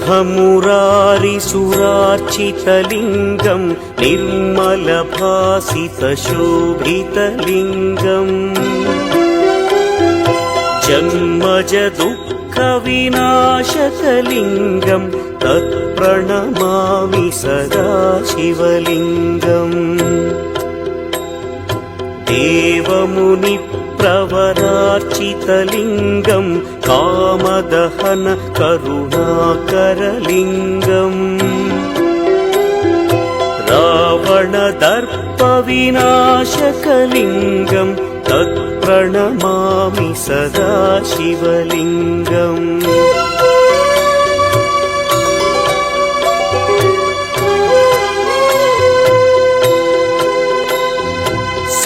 शुभमुरारिसुरार्चितलिङ्गं निर्मलभासितशोभितलिङ्गम् जन्मजदुःखविनाशकलिङ्गं तत्प्रणमामि सदा शिवलिङ्गम् देवमुनिप्रवरार्चितलिङ्गं कामदहन करुणाकरलिङ्गम् रावणदर्पविनाशकलिङ्गं तत्प्रणमामि सदा शिवलिङ्गम्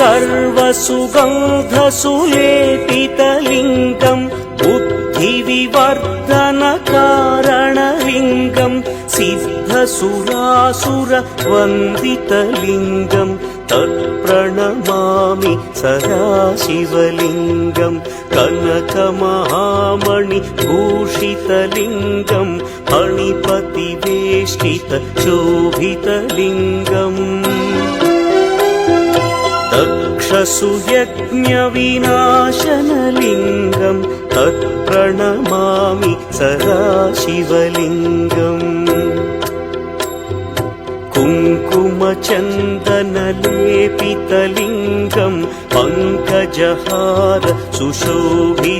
सर्वसुगन्धसुलेपितलिङ्गं बुद्धिविवर्धनकारणलिङ्गं सिद्धसुरासुरवन्दितलिङ्गं तत्प्रणमामि सदा शिवलिङ्गं कनकमहामणिभूषितलिङ्गं फणिपतिवेष्टितशोभितलिङ्गम् दक्षसुयज्ञविनाशनलिङ्गं तत्प्रणमामि सदा शिवलिङ्गम् कुङ्कुमचन्दनलेपितलिङ्गं पङ्कजहार सुशोभितलिङ्गम्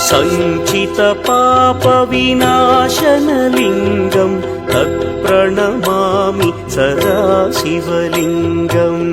सञ्चितपापविनाशनलिङ्गं तत्प्रणमामि सदा शिवलिङ्गम्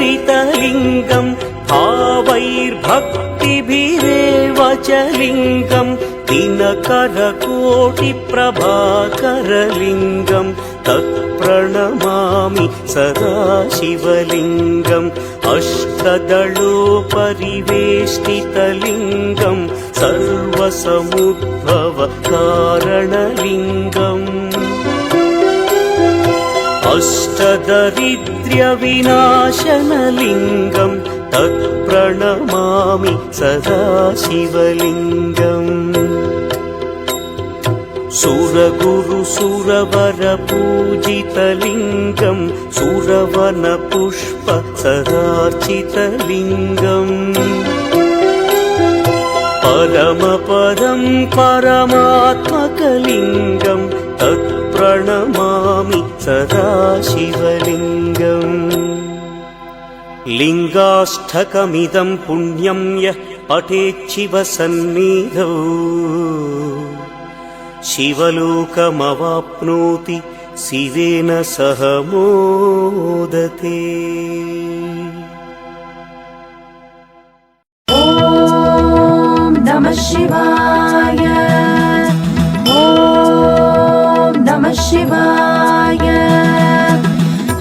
देवगणार्चितसेवितलिङ्गं भावैर्भक्तिभिरेव च लिङ्गं दिनकरकोटिप्रभाकरलिङ्गं तत्प्रणमामि सदा शिवलिङ्गम् अष्टदलोपरिवेष्टितलिङ्गं सर्वसमुद्भवकारणलिङ्गम् अष्टदरिद्र्यविनाशनलिङ्गं तत्प्रणमामि सदा शिवलिङ्गम् सुरगुरुसुरवरपूजितलिङ्गं सुरवनपुष्पसरार्चितलिङ्गम् परमपदं परमात्मकलिङ्गं तत्प्रणमामि सदा शिवलिङ्गम् लिङ्गाष्टकमिदं पुण्यं यः पठेच्छिवसन्निधौ शिवलोकमवाप्नोति शिवेन सह मोदते। ॐ नमः शिवाय। ॐ नमः शिवाय।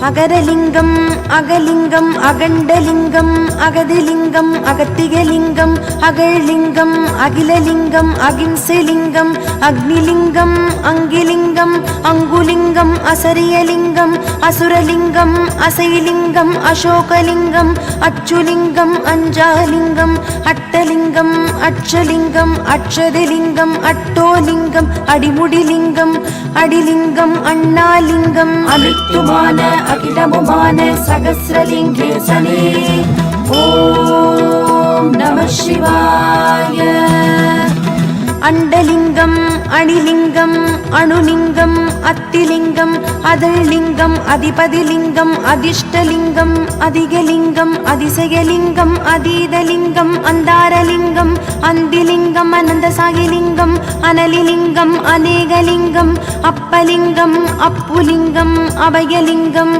अगरलिङ्गम् अगलिङ्गम् अगण्डलिङ्गम् अगदिलिङ्गम् अगतिगलिङ्गम् अगळ्लिङ्गम् अगिललिङ्गम् अगिंसलिङ्गम् अग्निलिङ्गम् अङ्गिलिङ्गम् अङ्गुलिङ्गम् असरियलिङ्गम् असुरलिङ्गम् असैलिङ्गम् अशोकलिङ्गम् अच्युलिङ्गम् अञ्जालिङ्गम् अट्टलिङ्गम् अक्षलिङ्गम् अक्षदिलिङ्गम् अट्टोलिङ्गम् अडिमुडिलिङ्गम् अडिलिङ्गम् अण्णालिङ्गम् अमित्तुमान अखिलमुमान सहस्रलिङ्गे सने। ॐ नमः शिवाय। अण्डलिङ्गम् अणिलिङ्गम् अणुलिङ्गम् अत्तिलिङ्गम् अदळ्लिङ्गम् अधिपदिलिङ्गम् अधिष्टलिङ्गम् अधिगलिङ्गम् अधिशयलिङ्गम् अधीदलिङ्गम् अन्दारलिङ्गम् अन्दिलिङ्गम् अनन्दसागिलिङ्गम् अनलिलिङ्गम् अनेकलिङ्गम् अप्पलिङ्गम् अप्पुलिङ्गम् अभयलिङ्गम्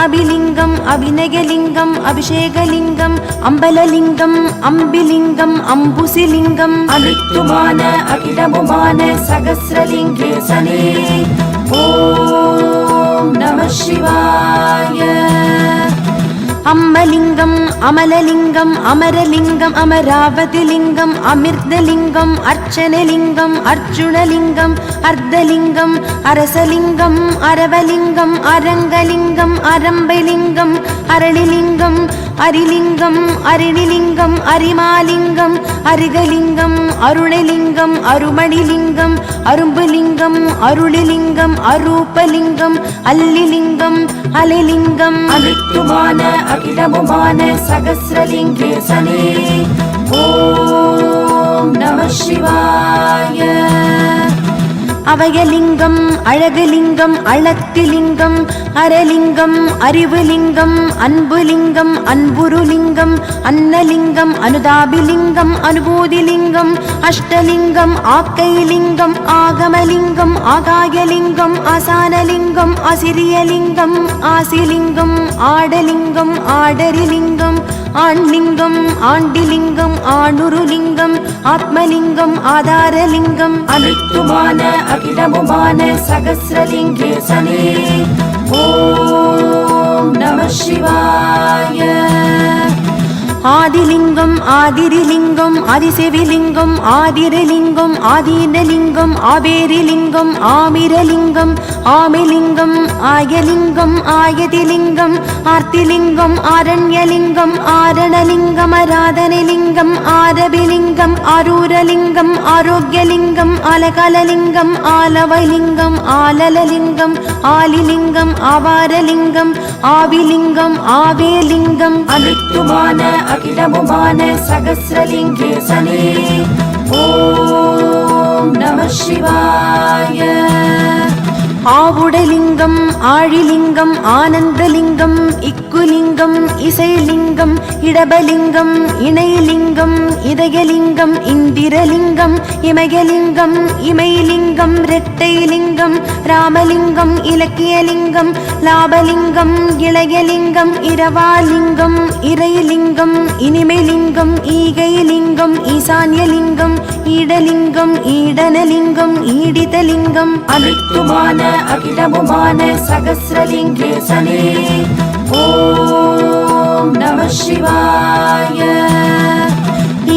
अभिलिङ्गम् अभिनयलिङ्गम् अभिषेकलिङ्गम् अम्बललिङ्गम् अम्बिलिङ्गम् अम्बुसिलिङ्गम् अमित्तुमान अखिलमुमान सहस्रलिङ्गे सने। ॐ नमः शिवाय। அம்மலிங்கம் அமலலிங்கம் அமரலிங்கம் அமராவதிலிங்கம் அமிர்தலிங்கம் அர்ச்சனலிங்கம் அர்ஜுனலிங்கம் அர்த்தலிங்கம் அரசலிங்கம் அரவலிங்கம் அரங்கலிங்கம் அரம்பலிங்கம் அரளிலிங்கம் அரிலிங்கம் அரிணிலிங்கம் அரிமாலிங்கம் அரிகலிங்கம் அருணலிங்கம் அருமணிலிங்கம் அரும்புலிங்கம் அருளிலிங்கம் அரூபலிங்கம் அல்லிலிங்கம் அலிலிங்கம் அமித்துமான அகிலமுமான சகஸ்ரலிங்கேசனே ஓம் நம சிவாய. அவயலிங்கம் அழகுலிங்கம் அளத்திலிங்கம் அரலிங்கம் அறிவுலிங்கம் அன்புலிங்கம் அன்புருலிங்கம் அன்னலிங்கம் அனுதாபிலிங்கம் அனுபூதிலிங்கம் அஷ்டலிங்கம் ஆக்கைலிங்கம் ஆகமலிங்கம் ஆகாயலிங்கம் ஆசானலிங்கம் அசிரியலிங்கம் ஆசிலிங்கம் ஆடலிங்கம் ஆடரிலிங்கம் ஆண்லிங்கம் ஆண்டிலிங்கம் ஆணுருலிங்கம் ஆத்மலிங்கம் ஆதாரலிங்கம் அனைத்துமான அகிலமுமான சகஸ்ரலிங்கேசனே ஓம் நம சிவாய. ஆதிலிங்கம் ஆதிரிலிங்கம் ஆதிசெவிலிங்கம் ஆதிரலிங்கம் ஆதீனலிங்கம் ஆபேரிலிங்கம் ஆமிரலிங்கம் ஆமிலிங்கம் ஆயலிங்கம் ஆயதிலிங்கம் ஆர்த்திலிங்கம் ஆரண்யலிங்கம் ஆரணலிங்கம் ஆராதனலிங்கம் ஆரபிலிங்கம் ஆரூரலிங்கம் ஆரோக்கியலிங்கம் ஆலகாலலிங்கம் ஆலவலிங்கம் ஆலலலிங்கம் ஆலிலிங்கம் ஆவாரலிங்கம் ஆவிலிங்கம் ஆவேலிங்கம் அனைத்துமான அகிலமுமான சகஸ்ரலிங்கேசனே ஓம் நம சிவாய. ஆவுடலிங்கம் ஆழிலிங்கம் ஆனந்தலிங்கம் இக்குலிங்கம் இசைலிங்கம் இடபலிங்கம் இணைலிங்கம் இதயலிங்கம் இந்திரலிங்கம் இமயலிங்கம் இமைலிங்கம் இரட்டைலிங்கம் ராமலிங்கம் இலக்கியலிங்கம் லாபலிங்கம் இளையலிங்கம் இரவாலிங்கம் இறைலிங்கம் இனிமைலிங்கம் ஈகைலிங்கம் ஈசான்யலிங்கம் ஈடலிங்கம் ஈடனலிங்கம் ஈடிதலிங்கம் அனைத்துமான அகிலமுமான சகஸ்ரலிங்கேசனே ஓம் நம சிவாய.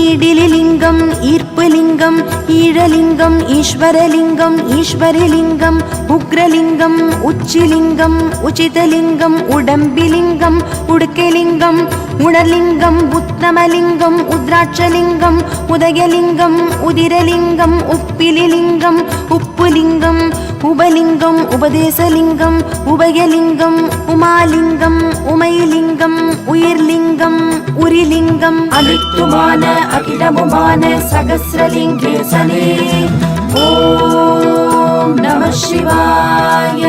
ஈடிலிங்கம் ஈர்ப்புலிங்கம் ஈழலிங்கம் ஈஸ்வரலிங்கம் ஈஸ்வரிலிங்கம் உக்ரலிங்கம் உச்சிலிங்கம் உச்சிதலிங்கம் உடம்பிலிங்கம் உடுக்கலிங்கம் உணர்லிங்கம் உத்தமலிங்கம் உத்ராட்சலிங்கம் உதயலிங்கம் உதிரலிங்கம் உப்பிலிலிங்கம் உப்புலிங்கம் உபலிங்கம் உபதேசலிங்கம் உபயலிங்கம் உமாலிங்கம் உமைலிங்கம் உயிர்லிங்கம் உரிலிங்கம் அனைத்துமான அகிலமுமான சகஸ்ரலிங்கேசனே ஓம் நம சிவாய.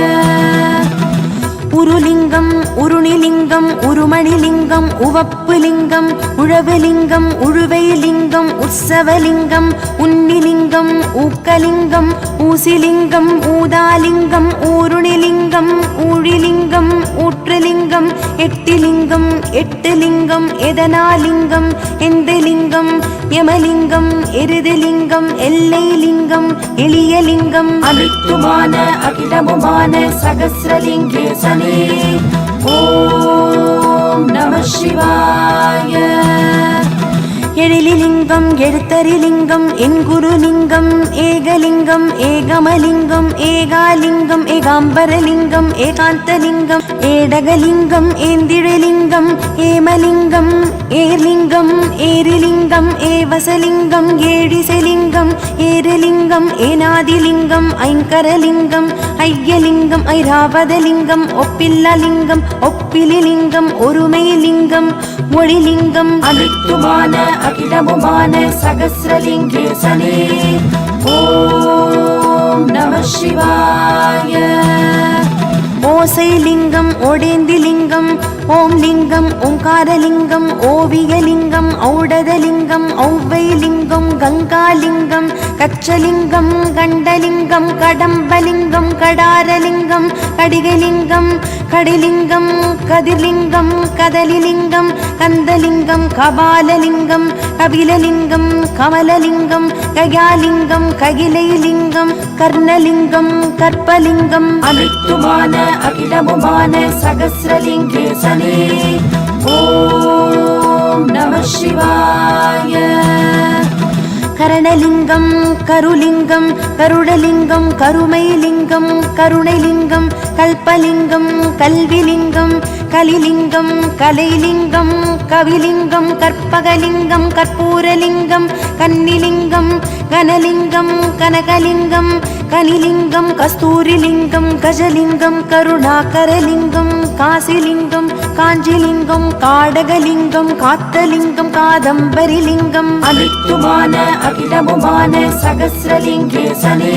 உருலிங்கம் உருணிலிங்கம் உருமணிலிங்கம் உவப்புலிங்கம் உழவுலிங்கம் உழுவைலிங்கம் உற்சவலிங்கம் உன்னிலிங்கம் ஊக்கலிங்கம் ஊசிலிங்கம் ஊதாலிங்கம் ஊருணிலிங்கம் ஊழிலிங்கம் ஊற்றுலிங்கம் எட்டிலிங்கம் எட்டுலிங்கம் எதனாலிங்கம் எந்தலிங்கம் யமலிங்கம் எருதலிங்கம் எல்லைலிங்கம் எளியலிங்கம் அனைத்துமான அகிலமுமான சகஸ்ரலிங்கேசனே ஓம் நம சிவாய. எழிலிலிங்கம் எழுத்தரிலிங்கம் என்குருலிங்கம் ஏகலிங்கம் ஏகமலிங்கம் ஏகாலிங்கம் ஏகாம்பரலிங்கம் ஏகாந்தலிங்கம் ஏடகலிங்கம் ஏந்திழலிங்கம் ஏமலிங்கம் ஏர்லிங்கம் ஏரிலிங்கம் ஏவசலிங்கம் ஏழிசலிங்கம் ஏரலிங்கம் ஏனாதிலிங்கம் ஐங்கரலிங்கம் ஐயலிங்கம் ஐராவதலிங்கம் ஒப்பில்லலிங்கம் ஒப்பிலிலிங்கம் ஒருமைலிங்கம் ஒளிலிங்கம் அனைத்துமான அகிலமுமான சகஸ்ரலிங்கேசனே ஓம் நம சிவாய. ஓசைலிங்கம் ஓடேந்திலிங்கம் ஓம் லிங்கம் ஓங்காரலிங்கம் ஓவியலிங்கம் ஔடதலிங்கம் ஔவைலிங்கம் கங்காலிங்கம் கச்சலிங்கம் கண்டலிங்கம் கடம்பலிங்கம் கடாரலிங்கம் கடிகலிங்கம் கடிலிங்கம் கதிர்லிங்கம் கதலிலிங்கம் கந்தலிங்கம் கபாலலிங்கம் கபிலலிங்கம் கமலலிங்கம் கயாலிங்கம் ககிலைலிங்கம் கர்ணலிங்கம் கற்பலிங்கம் அனைத்துமான அகிலமுமான சகஸ்ரலிங்கேசனே ஓம் நம சிவாய. கரணலிங்கம் கருலிங்கம் கருடலிங்கம் கருமைலிங்கம் கருணைலிங்கம் கல்பலிங்கம் கல்விலிங்கம் கலிலிங்கம் கலைலிங்கம் கவிலிங்கம் கற்பகலிங்கம் கற்பூரலிங்கம் கன்னிலிங்கம் கனலிங்கம் கனகலிங்கம் கனிலிங்கம் கஸ்தூரிலிங்கம் கஜலிங்கம் கருணாகரலிங்கம் காசிலிங்கம் காஞ்சிலிங்கம் காடகலிங்கம் காத்தலிங்கம் காதம்பரிலிங்கம் அனைத்துமான அகிலமுமான சகஸ்ரலிங்கேசனே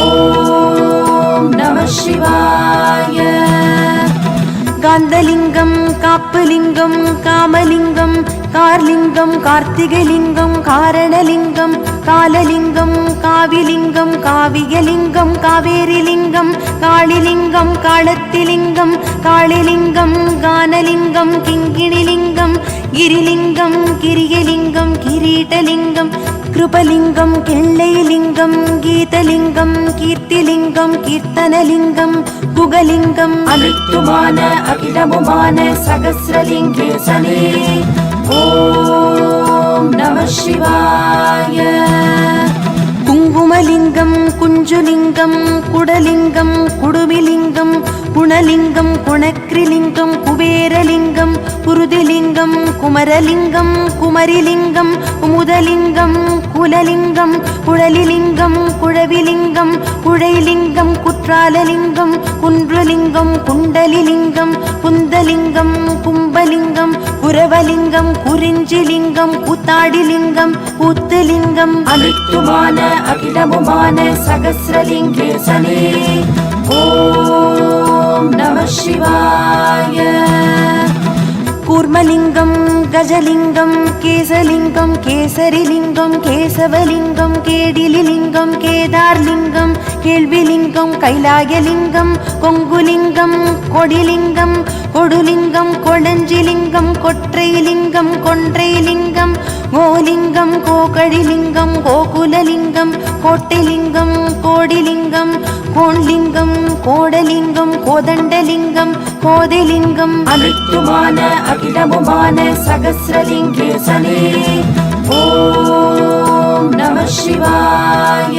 ஓம் நம சிவாய. காந்தலிங்கம் காப்புலிங்கம் காமலிங்கம் கார்லிங்கம் கார்த்திகலிங்கம் காரணலிங்கம் காலலிங்கம் காவிலிங்கம் காவியலிங்கம் காவேரிலிங்கம் காளிலிங்கம் காளத்திலிங்கம் காளிலிங்கம் கானலிங்கம் கிங்கிணிலிங்கம் கிரிலிங்கம் கிரியலிங்கம் கிரீடலிங்கம் கிருபலிங்கம் கிள்ளைலிங்கம் கீதலிங்கம் கீர்த்திலிங்கம் கீர்த்தனலிங்கம் குகலிங்கம் அனைத்துமான அகிலமுமான சகஸ்ரலிங்கேசனே ஓம் நம சிவாய. குங்குமலிங்கம் குஞ்சுலிங்கம் குடலிங்கம் குடுமிலிங்கம் குணலிங்கம் குணக்ரிலிங்கம் குபேரலிங்கம் குருதிலிங்கம் குமரலிங்கம் குமரிலிங்கம் குமுதலிங்கம் குலலிங்கம் குழலிலிங்கம் குழவிலிங்கம் குழைலிங்கம் குற்றாலலிங்கம் குன்றுலிங்கம் குண்டலிலிங்கம் குந்தலிங்கம் கும்பலிங்கம் குரவலிங்கம் குறிஞ்சிலிங்கம் கூத்தாடிலிங்கம் கூத்துலிங்கம் அனைத்துமான அகிலமுமான சகஸ்ரலிங்கேசனே ஓம் நம சிவாய. கூர்மலிங்கம் கஜலிங்கம் கேசலிங்கம் கேசரிலிங்கம் கேசவலிங்கம் கேடிலிலிங்கம் கேதார்லிங்கம் கேள்விலிங்கம் கைலாயலிங்கம் கொங்குலிங்கம் கொடிலிங்கம் கொடுலிங்கம் கொடஞ்சிலிங்கம் கொற்றைலிங்கம் கொன்றைலிங்கம் கோலிங்கம் கோகழிலிங்கம் கோகுலலிங்கம் கோட்டைலிங்கம் கோடிலிங்கம் கோன்லிங்கம் கோடலிங்கம் கோதண்டலிங்கம் கோதைலிங்கம் அனைத்துமான அகிலமுமான சகஸ்ரலிங்கேசனே ஓம் நம சிவாய.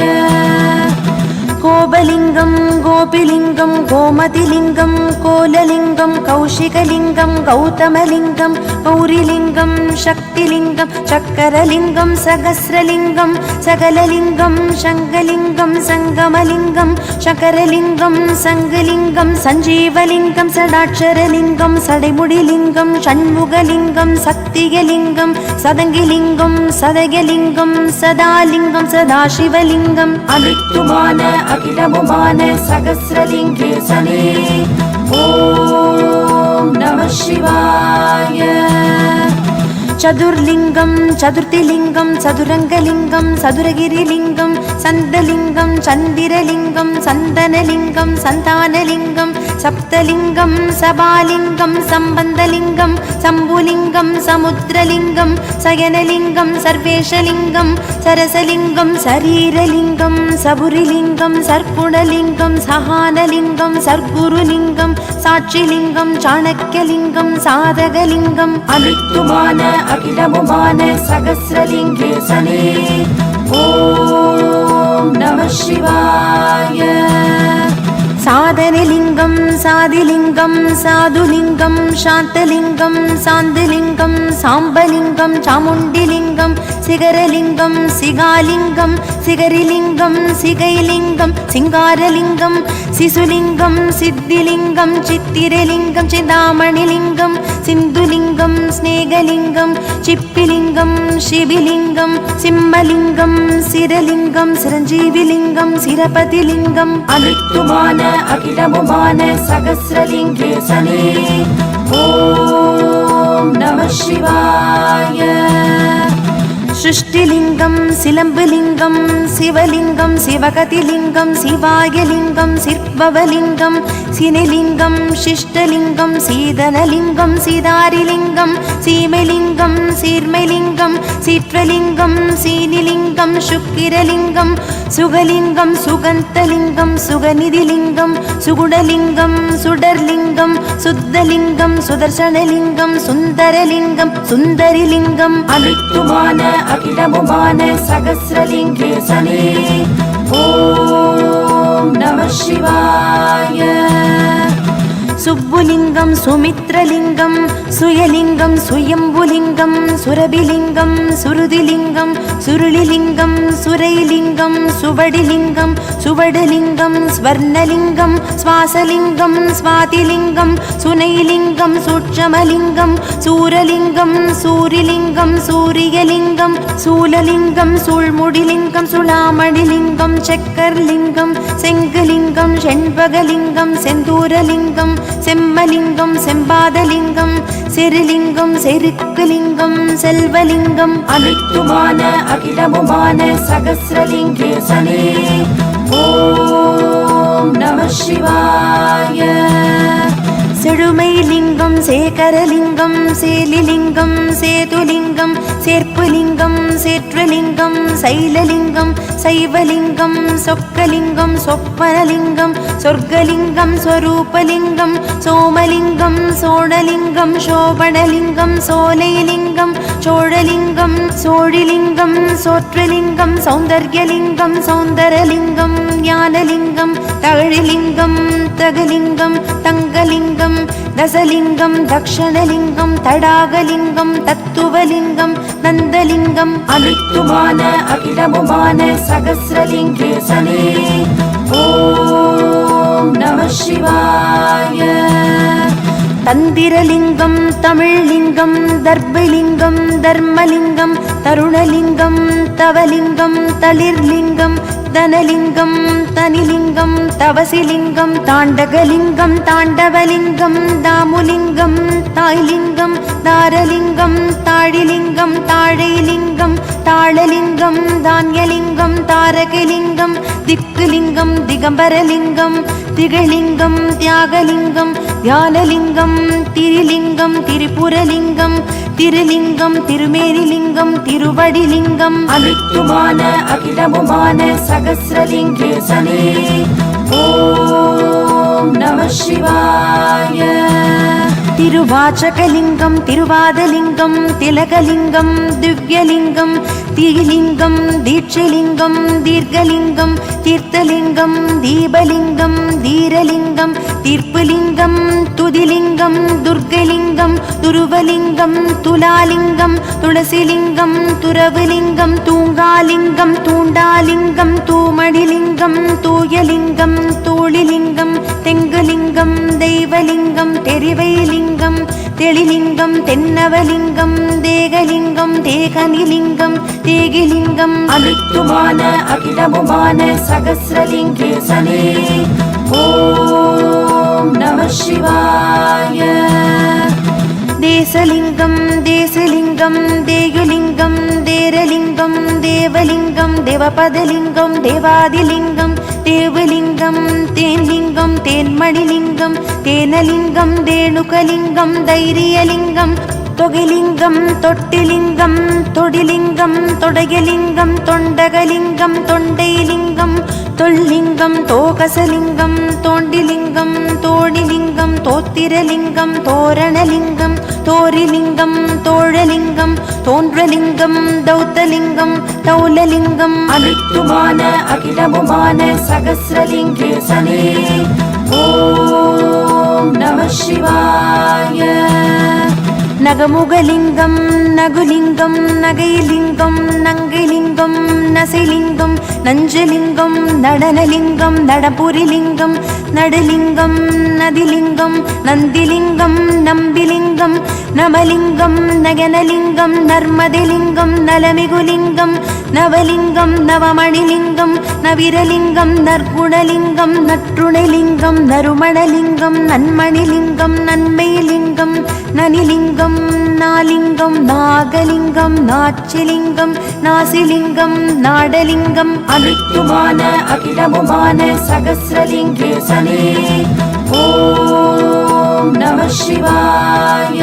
கோபலிங்கம் கோபிலிங்கம் கோமதிலிங்கம் கோலலிங்கம் கௌஷிகலிங்கம் கௌதமலிங்கம் கௌரிலிங்கம் சக்திலிங்கம் சக்கரலிங்கம் சகஸ்ரலிங்கம் சகலலிங்கம் சங்கலிங்கம் சங்கமலிங்கம் சக்கரலிங்கம் சங்கலிங்கம் சஞ்சீவலிங்கம் சடாட்சரலிங்கம் சடைமுடிலிங்கம் சண்முகலிங்கம் சக்தியலிங்கம் சதங்கிலிங்கம் சதயலிங்கம் சதாலிங்கம் சதாசிவலிங்கம் அனைத்துமான அகிலமுமான சகஸ்ரலிங்கேசனே ஓம் நம சிவாய. சதுர்லிங்கம் சதுர்த்திலிங்கம் சதுரங்கலிங்கம் சதுரகிரிலிங்கம் சந்தலிங்கம் சந்திரலிங்கம் சந்தனலிங்கம் சந்தானலிங்கம் சப்தலிங்கம் சபாலிங்கம் சம்பந்தலிங்கம் சம்புலிங்கம் சமுத்திரலிங்கம் சயனலிங்கம் சர்வேஷலிங்கம் சரசலிங்கம் சரீரலிங்கம் சபுரிலிங்கம் சர்க்குணலிங்கம் சஹானலிங்கம் சர்க்குருலிங்கம் சாட்சிலிங்கம் சாணக்கியலிங்கம் சாதகலிங்கம் அனைத்துமான அகிலமுமான சகஸ்ரலிங்கேசனே ஓம் நம சிவாய. சாதனலிங்கம் சாதிலிங்கம் சாதுலிங்கம் சாந்தலிங்கம் சாந்திலிங்கம் சாம்பலிங்கம் சாமுண்டிலிங்கம் சிகரலிங்கம் சிகாலிங்கம் சிகரிலிங்கம் சிகைலிங்கம் சிங்காரலிங்கம் சிசுலிங்கம் சித்திலிங்கம் சித்திரலிங்கம் சிந்தாமணிலிங்கம் சிந்துலிங்கம் ஸ்நேகலிங்கம் சிப்பிலிங்கம் சிபிலிங்கம் சிம்மலிங்கம் சிரலிங்கம் சிரஞ்சீவிலிங்கம் சிரபதிலிங்கம் அனைத்துமான அகிலமுமான சகஸ்ரலிங்கேசனே ஓம் நம சிவாய. சிருஷ்டிலிங்கம் சிலம்புலிங்கம் சிவலிங்கம் சிவகதிலிங்கம் சிவாயலிங்கம் சிற்பவலிங்கம் சினிலிங்கம் சிஷ்டலிங்கம் சீதனலிங்கம் சீதாரிலிங்கம் சீமலிங்கம் சீர்மைலிங்கம் சீற்றலிங்கம் சீனிலிங்கம் சுக்கிரலிங்கம் சுகலிங்கம் சுகந்தலிங்கம் சுகநிதிலிங்கம் சுகுணலிங்கம் சுடர்லிங்கம் சுத்தலிங்கம் சுதர்சனலிங்கம் சுந்தரலிங்கம் சுந்தரிலிங்கம் அனைத்துமான அகிலமுமான சகஸ்ரலிங்கேசனே ஓம் நம சிவாய. சுப்புலிங்கம் சுமித்ரலிங்கம் சுயலிங்கம் சுயம்புலிங்கம் சுரபிலிங்கம் சுருதிலிங்கம் சுருளிலிங்கம் சுரைலிங்கம் சுவடிலிங்கம் சுவடலிங்கம் ஸ்வர்ணலிங்கம் சுவாசலிங்கம் ஸ்வாதிலிங்கம் சுனைலிங்கம் சூட்சமலிங்கம் சூரலிங்கம் சூரிலிங்கம் சூரியலிங்கம் சூலலிங்கம் சூழ்முடிலிங்கம் சுளாமணிலிங்கம் சக்கர்லிங்கம் செங்குலிங்கம் செண்பகலிங்கம் செந்தூரலிங்கம் செம்மலிங்கம் செம்பாதலிங்கம் செருலிங்கம் செருக்குலிங்கம் செல்வலிங்கம் அனைத்துமான அகிலமுமான சகஸ்ரலிங்கேசனே ஓம் நம சிவாய. செழுமைலிங்கம் சேகரலிங்கம் சேலிலிங்கம் சேதுலிங்கம் சேர்ப்புலிங்கம் சேற்றலிங்கம் சைலலிங்கம் சைவலிங்கம் சொக்கலிங்கம் சொப்பனலிங்கம் சொர்க்கலிங்கம் ஸ்வரூபலிங்கம் சோமலிங்கம் சோணலிங்கம் சோபணலிங்கம் சோலைலிங்கம் சோழலிங்கம் சோழிலிங்கம் சோற்றலிங்கம் சௌந்தர்யலிங்கம் சௌந்தரலிங்கம் ஞானலிங்கம் தகழிலிங்கம் தகலிங்கம் தங்கலிங்கம் தசலிங்கம் தக்ஷணலிங்கம் தடாகலிங்கம் தத்துவலிங்கம் நந்தலிங்கம் அனைத்துமான அகிலமுமான சகஸ்ரலிங்கேசனே ஓம் நம சிவாய. தந்திரலிங்கம் தமிழ்லிங்கம் தர்பலிங்கம் தர்மலிங்கம் தருணலிங்கம் தவலிங்கம் தளிர்லிங்கம் தனலிங்கம் தனிலிங்கம் தவசிலிங்கம் தாண்டகலிங்கம் தாண்டவலிங்கம் தாமுலிங்கம் தாய்லிங்கம் தாரலிங்கம் தாழிலிங்கம் தாழைலிங்கம் தாளலிங்கம் தான்யலிங்கம் தாரகலிங்கம் திக்குலிங்கம் திகம்பரலிங்கம் திகழிங்கம் தியாகலிங்கம் தியானலிங்கம் திரிலிங்கம் திரிபுரலிங்கம் திருலிங்கம் திருமேனிலிங்கம் திருவடிலிங்கம் அனைத்துமான அகிலமுமான சகஸ்ரலிங்கேசனே ஓம் நம சிவாய. திருவாச்சகலிங்கம் திருவாதலிங்கம் திலகலிங்கம் திவ்யலிங்கம் தீலிங்கம் தீட்சிலிங்கம் தீர்க்கலிங்கம் தீர்த்தலிங்கம் தீபலிங்கம் தீரலிங்கம் தீர்ப்புலிங்கம் துதிலிங்கம் துர்கலிங்கம் துருவலிங்கம் துலாலிங்கம் துளசிலிங்கம் துறவுலிங்கம் தூங்காலிங்கம் தூண்டாலிங்கம் தூமடிலிங்கம் தூயலிங்கம் தூளிலிங்கம் தெங்குலிங்கம் தெய்வலிங்கம் தெரிவைலிங்கம் தெளிலிங்கம் தென்னவலிங்கம் தேகலிங்கம் தேகனிலிங்கம் தேகிலிங்கம் அனைத்துமான அகிலமுமான சகஸ்ரலிங்கேசனே ஓம் நம சிவாய. தேசலிங்கம் தேசலிங்கம் தேயுலிங்கம் தேரலிங்கம் தேவலிங்கம் தேவபதலிங்கம் தேவாதிலிங்கம் தேவலிங்கம் தேன்லிங்கம் தேன்மணிலிங்கம் தேனலிங்கம் தேனுகலிங்கம் தைரியலிங்கம் தொகிலிங்கம் தொட்டிலிங்கம் தொடிலிங்கம் தொடையலிங்கம் தொண்டகலிங்கம் தொண்டைலிங்கம் தொல்லிங்கம் தோகசலிங்கம் தோண்டிலிங்கம் தோணிலிங்கம் தோத்திரலிங்கம் தோரணலிங்கம் தோரிலிங்கம் தோழலிங்கம் தோன்றலிங்கம் தௌத்தலிங்கம் தௌலலிங்கம் அனைத்துமான அகிலமுமான சகஸ்ரலிங்கேசனே ஓம் நம சிவாய. நகமுகலிங்கம் நகுலிங்கம் நகைலிங்கம் நங்கைலிங்கம் நசைலிங்கம் நஞ்சலிங்கம் நடனலிங்கம் நடபுரிலிங்கம் நடுலிங்கம் நதிலிங்கம் நந்திலிங்கம் நம்பிலிங்கம் நமலிங்கம் நயனலிங்கம் நர்மதிலிங்கம் நலமிகுலிங்கம் நவலிங்கம் நவமணிலிங்கம் நவிரலிங்கம் நற்குணலிங்கம் நற்றுணைலிங்கம் நறுமணலிங்கம் நன்மணிலிங்கம் நன்மைலிங்கம் நனிலிங்கம் நாலிங்கம் நாகலிங்கம் நாச்சிலிங்கம் நாசிலிங்கம் நாடலிங்கம் அனைத்துமான அகிலமுமான சகஸ்ரலிங்கேசனே ஓம் நம சிவாய.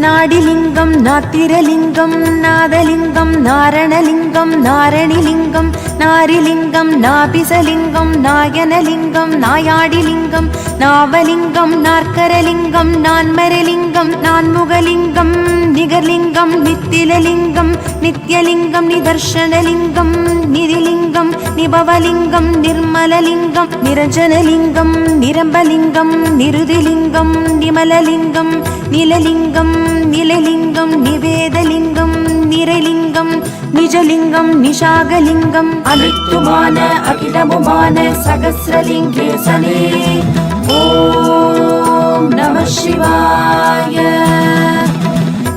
நாடிலிங்கம் நாதலிங்கம் நாத்திரலிங்கம் நாதலிங்கம் நாரணலிங்கம் நாரணிலிங்கம் நாரிலிங்கம் நாபிசலிங்கம் நாயனலிங்கம் நாயாடிலிங்கம் நாவலிங்கம் நாற்கரலிங்கம் நான்மரலிங்கம் நான்முகலிங்கம் நிகர்லிங்கம் நித்திலலிங்கம் நித்யலிங்கம் நிதர்சனலிங்கம் நிதிலிங்கம் நிபவலிங்கம் நிர்மலலிங்கம் நிரஞ்சனலிங்கம் நிரம்பலிங்கம் நிருதிலிங்கம் நிமலலிங்கம் நிலலிங்கம் நிலலிங்கம் நிவேதலிங்கம் நிரலிங்கம் நிஜலிங்கம் நிஷாகலிங்கம் அனைத்துமான அகிலமுமான சகஸ்ரலிங்கேசனே ஓம் நம சிவாய.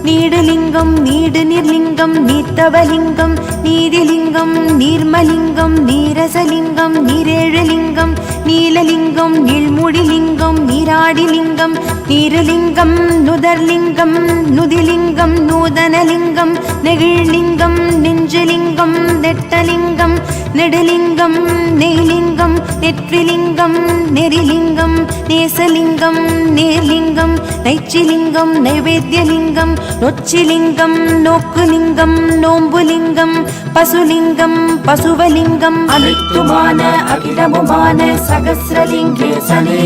நீடுலிங்கம் நீடு நிர்லிங்கம் நீத்தவலிங்கம் நீதிலிங்கம் நீர்மலிங்கம் நீரசலிங்கம் நீரேழலிங்கம் நீலலிங்கம் நீழ்முடிலிங்கம் நீராடிலிங்கம் நீருலிங்கம் நுதர்லிங்கம் நுதிலிங்கம் நூதனலிங்கம் நெகிழ்லிங்கம் நெஞ்சலிங்கம் நெட்டலிங்கம் நெடுலிங்கம் நெய்லிங்கம் நெற்றிலிங்கம் நெறிலிங்கம் நேசலிங்கம் நேர்லிங்கம் நைச்சிலிங்கம் நைவேத்தியலிங்கம் நொச்சிலிங்கம் நோக்குலிங்கம் நோம்புலிங்கம் பசுலிங்கம் பசுவலிங்கம் அனைத்துமான அகிலமுமான சகஸ்ரலிங்கேசனே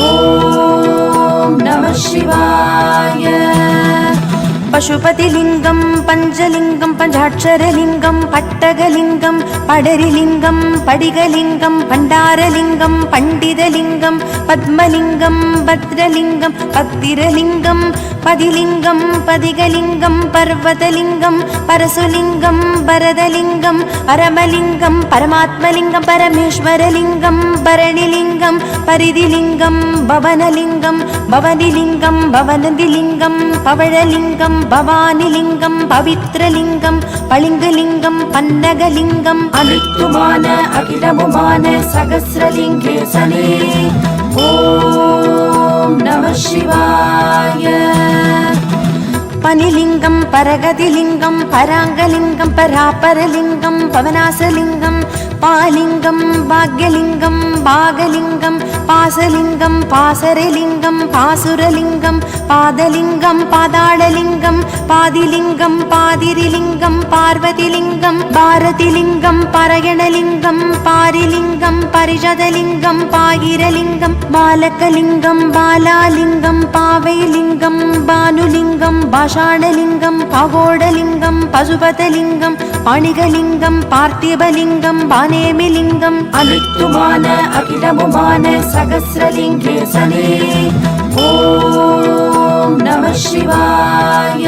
ஓம் நம சிவாய. பசுபதிலிங்கம் பஞ்சலிங்கம் பஞ்சாட்சரலிங்கம் பட்டகலிங்கம் படரிலிங்கம் படிகலிங்கம் பண்டாரலிங்கம் பண்டிதலிங்கம் பத்மலிங்கம் பத்ரலிங்கம் பத்திரலிங்கம் பதிலிங்கம் பதிகலிங்கம் பர்வதலிங்கம் பரசுலிங்கம் பரதலிங்கம் பரமலிங்கம் பரமாத்மலிங்கம் பரமேஸ்வரலிங்கம் பரணிலிங்கம் பரிதிலிங்கம் பவனலிங்கம் பவனிலிங்கம் பவனதிலிங்கம் பவழலிங்கம் பவானிலிங்கம் பவித்ரலிங்கம் பளிங்குலிங்கம் பன்னகலிங்கம் அனைத்துமான அகிலமுமான சகஸ்ரலிங்கேசனே ஓம் நம சிவாய. பனிலிங்கம் பரகதிலிங்கம் பராங்கலிங்கம் பராபரலிங்கம் பவனாசலிங்கம் பாலிங்கம் பாக்யலிங்கம் பாகலிங்கம் பாசலிங்கம் பாசரலிங்கம் பாசுரலிங்கம் பாதலிங்கம் பாதாளலிங்கம் பாதிலிங்கம் பாதிரிலிங்கம் பார்வதிலிங்கம் பாரதிலிங்கம் பரயணலிங்கம் பாரிலிங்கம் பரிஷதலிங்கம் பாகிரலிங்கம் பாலகலிங்கம் பாலாலிங்கம் பாவைலிங்கம் பானுலிங்கம் பாஷாணலிங்கம் பாகோடலிங்கம் பசுபதலிங்கம் பாணிகலிங்கம் பார்த்திபலிங்கம் பானேமிலிங்கம் அனைத்துமான அகிலமுமான சகஸ்ரலிங்கேசனே ஓம் நம சிவாய.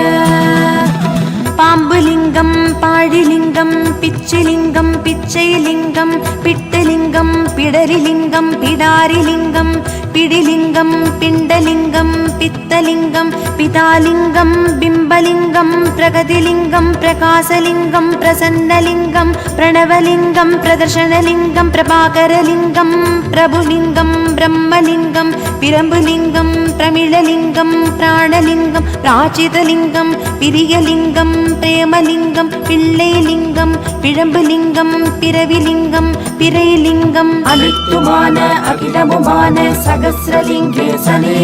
பாம்புலிங்கம் பாழிலிங்கம் பிச்சிலிங்கம் பிச்சைலிங்கம் பிட்டலிங்கம் பிடரிலிங்கம் பிடாரிலிங்கம் பிடிலிங்கம் பிண்டலிங்கம் பித்தலிங்கம் பிதாலிங்கம் பிம்பலிங்கம் பிரகதிலிங்கம் பிரகாசலிங்கம் பிரசன்னலிங்கம் பிரணவலிங்கம் பிரதர்ஷனலிங்கம் பிரபாகரலிங்கம் பிரபுலிங்கம் பிரம்மலிங்கம் பிரம்புலிங்கம் பிரமிழலிங்கம் பிராணலிங்கம் பிராச்சிதலிங்கம் பிரியலிங்கம் பிரேமலிங்கம் பிள்ளைலிங்கம் பிழம்புலிங்கம் பிறவிலிங்கம் பிறைலிங்கம் அனைத்துமான அகிலமுமான சகஸ்ரலிங்கேசனே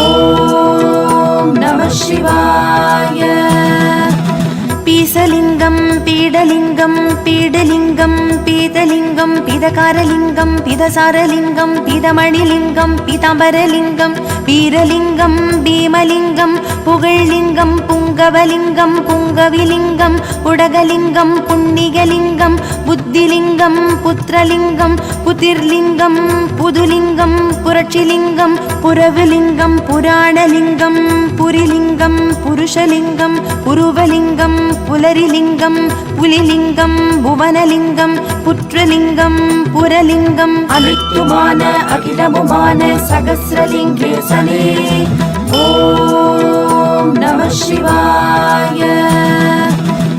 ஓம் நம சிவாய. பீசலிங்கம் பீடலிங்கம் பீடலிங்கம் பீதலிங்கம் பிதகாரலிங்கம் பிதசாரலிங்கம் பிதமணிலிங்கம் பிதம்பரலிங்கம் வீரலிங்கம் பீமலிங்கம் புகழ்லிங்கம் புங்கவலிங்கம் புங்கவிலிங்கம் உடகலிங்கம் புன்னிகலிங்கம் புத்திலிங்கம் புத்திரலிங்கம் புதிர்லிங்கம் புதுலிங்கம் புரட்சிலிங்கம் புரவுலிங்கம் புராணலிங்கம் புரிலிங்கம் புருஷலிங்கம் புருவலிங்கம் புலரிலிங்கம் புலிலிங்கம் புவனலிங்கம் புற்றலிங்கம் புரலிங்கம் அனைத்துமான அகிலமுமான சகஸ்ரலிங்கேசனே ஓம் நம சிவாய.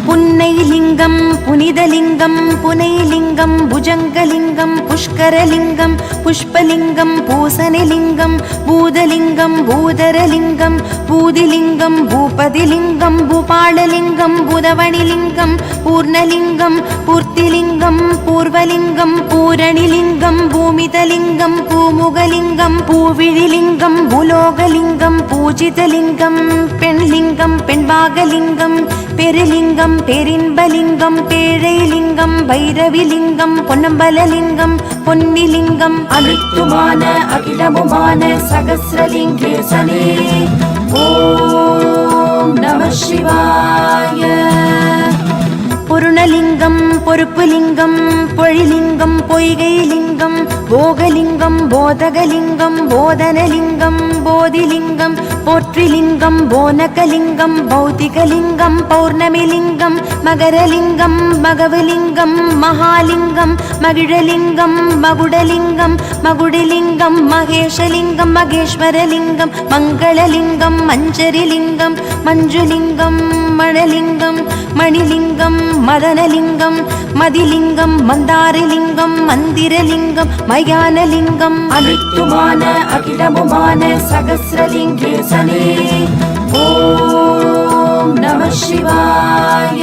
புன்னைலிங்கம் புல்லிங்கம் புனிதலிங்கம் புனைலிங்கம் புஜங்கலிங்கம் புஷ்கரலிங்கம் புஷ்பலிங்கம் பூசணிலிங்கம் பூதலிங்கம் பூதரலிங்கம் பூதிலிங்கம் பூபதிலிங்கம் பூபாலலிங்கம் பூதவணிலிங்கம் பூர்ணலிங்கம் பூர்த்திலிங்கம் பூர்வலிங்கம் பூரணிலிங்கம் பூமிதலிங்கம் பூமுகலிங்கம் பூவிழிலிங்கம் பூலோகலிங்கம் பூஜிதலிங்கம் பெண்லிங்கம் பெண்பாகலிங்கம் பெருலிங்கம் பெரின்பலிங்கம் பேழைலிங்கம் பைரவிலிங்கம் பொன்னம்பலலிங்கம் பொன்னிலிங்கம் அனைத்துமான அகிலமுமான சகஸ்ரலிங்கேசனே ஓம் நம சிவாய. பொருணலிங்கம் பொறுப்புலிங்கம் பொழிலிங்கம் பொய்கைலிங்கம் போகலிங்கம் போதகலிங்கம் போதனலிங்கம் போதிலிங்கம் போற்றிலிங்கம் போனகலிங்கம் பௌதிகலிங்கம் பௌர்ணமிலிங்கம் மகரலிங்கம் மகவலிங்கம் மகாலிங்கம் மகிழலிங்கம் மகுடலிங்கம் மகுடிலிங்கம் மகேஷலிங்கம் மகேஸ்வரலிங்கம் மங்களலிங்கம் மஞ்சரிலிங்கம் மஞ்சுலிங்கம் மணலிங்கம் மணிலிங்கம் மதனலிங்கம் மதிலிங்கம் மந்தாரலிங்கம் மந்திரலிங்கம் மயானலிங்கம் அனைத்துமான அகிலமுமான சகஸ்ரலிங்கேசனே ஓம் நம சிவாய.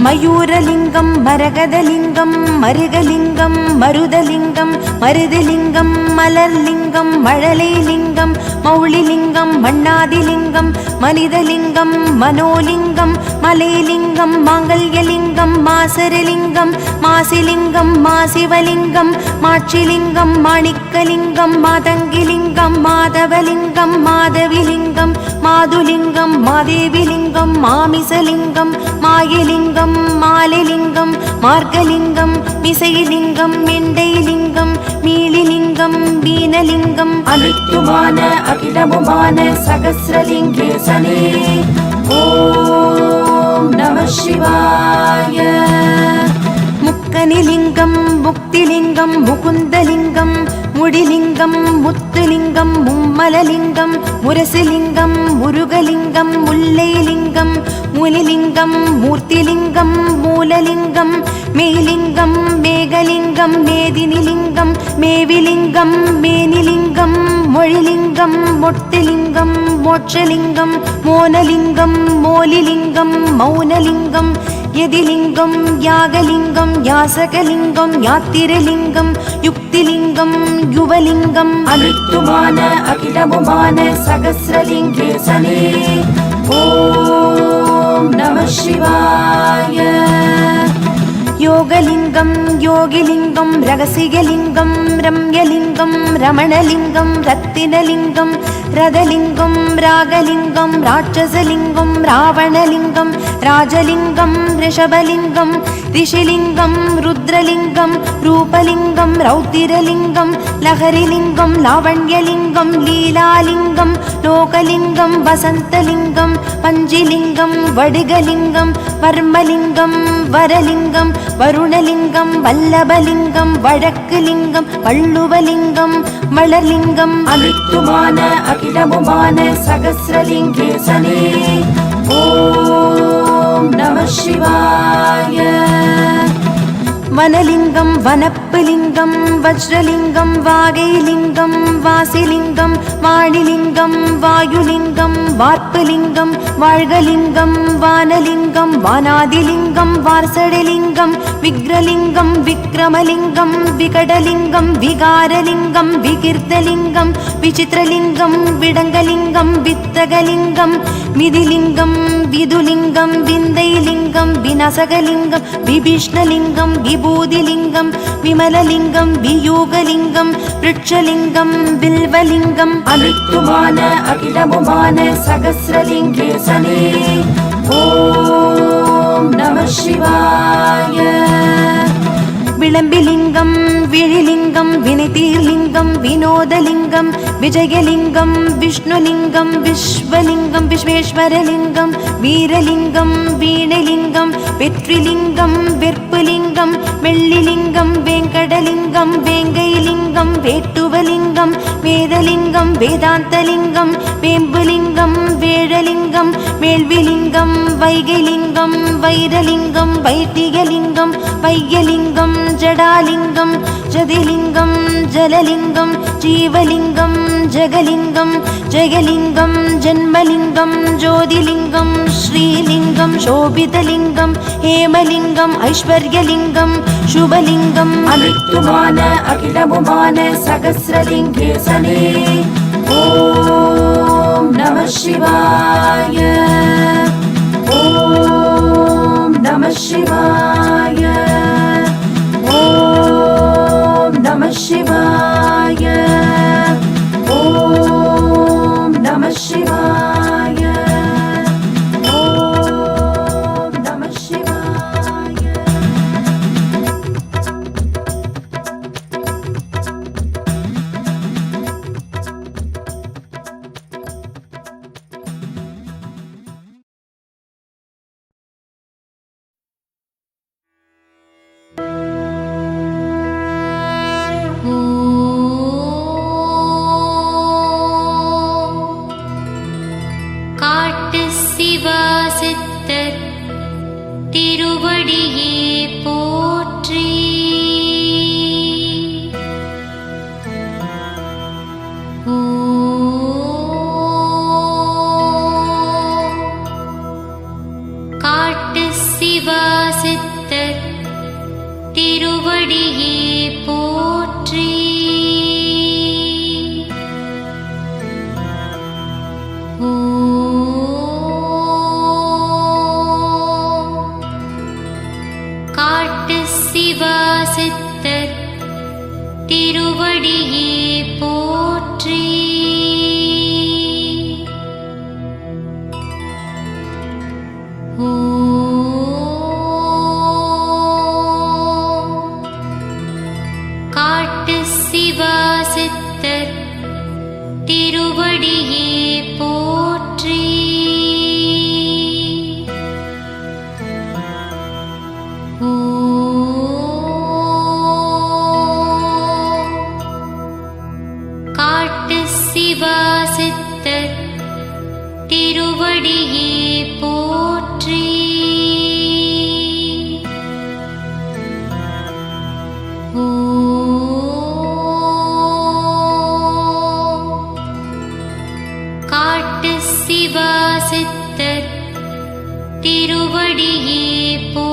மயூரலிங்கம் மரகதலிங்கம் மருகலிங்கம் மருதலிங்கம் மருதலிங்கம் மலர்லிங்கம் மழலைலிங்கம் மௌளிலிங்கம் மண்ணாதிலிங்கம் மனிதலிங்கம் மனோலிங்கம் மலைலிங்கம் மாங்கல்யலிங்கம் மாசரலிங்கம் மாசிலிங்கம் மாசிவலிங்கம் மாட்சிலிங்கம் மாணிக்கலிங்கம் மாதங்கிலிங்கம் மாதவலிங்கம் மாதவிலிங்கம் மாதுலிங்கம் மாதேவிலிங்கம் மாமிசலிங்கம் மாயலிங்கம் மாலிலிங்கம் மார்கலிங்கம் மிசைலிங்கம் மெண்டைலிங்கம் மீளிலிங்கம் மீனலிங்கம் அனைத்துமான அகிலமுமான சகஸ்ரலிங்கேசனே ஓம் நம சிவாய. முக்கனிலிங்கம் முக்திலிங்கம் முகுந்தலிங்கம் முடிலிங்கம் முத்துலிங்கம் மும்மலலிங்கம் முரசிலிங்கம் முருகலிங்கம் முல்லைலிங்கம் முனிலிங்கம் மூர்த்திலிங்கம் மூலலிங்கம் மேலிங்கம் மேகலிங்கம் மேதினிலிங்கம் மேவிலிங்கம் மேனிலிங்கம் மொழிலிங்கம் மொட்டிலிங்கம் மோட்சலிங்கம் மோனலிங்கம் மோலிலிங்கம் மௌனலிங்கம் யதிலிங்கம் யாகலிங்கம் யாசகலிங்கம் யாத்திரலிங்கம் யுக்திலிங்கம் யுவலிங்கம் அனைத்துமான அகிலமுமான சகஸ்ரலிங்கேசனே ஓம் நம சிவாய. யோகலிங்கம் யோகிலிங்கம் ரகசியலிங்கம் ரம்யலிங்கம் ரமணலிங்கம் ரத்தினலிங்கம் ரதலிங்கம் ராகலிங்கம் ராட்சசலிங்கம் ராவணலிங்கம் ராஜலிங்கம் ரிஷபலிங்கம் ரிஷிலிங்கம் ருத்ரலிங்கம் ரூபலிங்கம் ரௌத்திரலிங்கம் லஹரிலிங்கம் லாவண்யலிங்கம் லீலாலிங்கம் லோகலிங்கம் வசந்தலிங்கம் பஞ்சிலிங்கம் வடுகலிங்கம் வர்மலிங்கம் வரலிங்கம் வருணலிங்கம் வல்லபலிங்கம் வழக்குலிங்கம் வள்ளுவலிங்கம் மலர்லிங்கம் அனைத்துமான அகிலமுமான சகஸ்ரலிங்கேசனே ஓம் நம சிவாய. வனலிங்கம் வனப்புலிங்கம் வஜ்ரலிங்கம் வாகைலிங்கம் வாசிலிங்கம் வாணிலிங்கம் வாயுலிங்கம் வார்ப்புலிங்கம் வாழ்கலிங்கம் வானலிங்கம் வானாதிலிங்கம் வார்சடலிங்கம் விக்ரலிங்கம் விக்ரமலிங்கம் விகடலிங்கம் விகாரலிங்கம் விகிர்தலிங்கம் விசித்திரலிங்கம் விடங்கலிங்கம் வித்தகலிங்கம் மிதிலிங்கம் விதுலிங்கம் விந்தைலிங்கம் வினசகலிங்கம் விபீஷ்ணலிங்கம் விபூதிலிங்கம் விமலலிங்கம் வியூகலிங்கம் விருட்சலிங்கம் வில்வலிங்கம் அனைத்துமான அகிலமுமான சகஸ்ரலிங்கேசனே ஓம் நம சிவாய. விளம்பிலிங்கம் விழிலிங்கம் வினைதீர்லிங்கம் வினோதலிங்கம் விஜயலிங்கம் விஷ்ணுலிங்கம் விஸ்வலிங்கம் விஸ்வேஸ்வரலிங்கம் வீரலிங்கம் வீணலிங்கம் வெற்றிலிங்கம் வெற்புலிங்கம் வெள்ளிலிங்கம் வேங்கடலிங்கம் வேங்கைலிங்கம் வேட்டுவலிங்கம் வேதலிங்கம் வேதாந்தலிங்கம் வேம்புலிங்கம் வேழலிங்கம் வேள்விலிங்கம் வைகைலிங்கம் வைரலிங்கம் வைத்தியலிங்கம் வையலிங்கம் ஜடாலிங்கம் ஜதிலிங்கம் ஜலலிங்கம் ஜீவலிங்கம் ஜெகலிங்கம் ஜெயலிங்கம் ஜென்மலிங்கம் ஜோதிலிங்கம் ஸ்ரீலிங்கம் சோபிதலிங்கம் ஹேமலிங்கம் ஐஸ்வர்யலிங்கம் சுபலிங்கம் அமித்துமான அகிலமுமான சகஸ்ரலிங்கேசனே ஓம் நம சிவாய ஓம் நம சிவாய ஓம் நம சிவாய ஓம் நம சிவாய ஓம் நம சிவாய. காட்டு சிவாசித்தர் திருவடியே போற்றி. காட்டு சிவாசித்தர் திருவடியே போற்றி. காட்டு சிவாசித்தர் திருவடியே போற்றி. காட்டு சிவாசித்தர் திருவடியே போற்றி. காட்டு சிவாசித்தர் திருவடியே போற்றி. காட்டு சிவாசித்தர் திருவடியே போற்றி.